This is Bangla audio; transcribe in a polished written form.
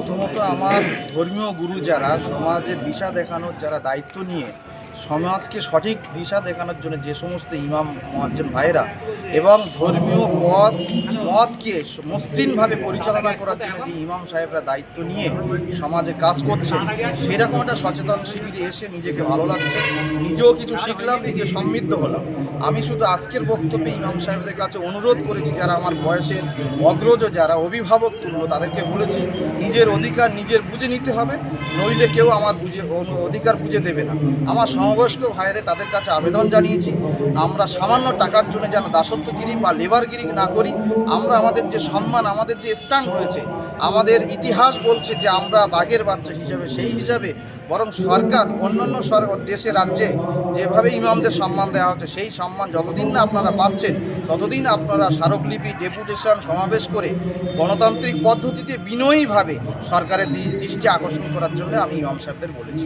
প্রথমত আমার ধর্মীয় গুরু যারা সমাজের দিশা দেখানোর যারা দায়িত্ব নিয়ে সমাজকে সঠিক দিশা দেখানোর জন্য যে সমস্ত ইমাম মুয়াজ্জিন ভাইরা এবং ধর্মীয় মতকে মসৃণভাবে পরিচালনা করার জন্য যে ইমাম সাহেবরা দায়িত্ব নিয়ে সমাজে কাজ করছে, সেরকম একটা সচেতন শিবিরে এসে নিজেকে ভালো লাগছে, নিজেও কিছু শিখলাম, নিজে সমৃদ্ধ হলাম। আমি শুধু আজকের বক্তব্যে ইমাম সাহেবদের কাছে অনুরোধ করেছি, যারা আমার বয়সের অগ্রজ, যারা অভিভাবক তুল্য, তাদেরকে বলেছি নিজের অধিকার নিজের বুঝে নিতে হবে, নইলে কেউ আমার অধিকার বুঝে দেবে না। আমার সমবয়স্ক ভাইদের তাদের কাছে আবেদন জানিয়েছি, আমরা সামান্য টাকার জন্য যেন দাসত্বগিরি বা লেবারগিরি না করি। আমরা আমাদের যে সম্মান, আমাদের যে স্ট্যান্ড রয়েছে, আমাদের ইতিহাস বলছে যে আমরা বাঘের বাচ্চা হিসাবে, সেই হিসাবে বরং সরকার অন্যান্য দেশে রাজ্যে যেভাবে ইমামদের সম্মান দেওয়া হচ্ছে, সেই সম্মান যতদিন না আপনারা পাচ্ছেন ততদিন আপনারা স্মারকলিপি, ডেপুটেশন, সমাবেশ করে গণতান্ত্রিক পদ্ধতিতে বিনয়ীভাবে সরকারের দৃষ্টি আকর্ষণ করার জন্য আমি ইমাম সাহেবদের বলেছি।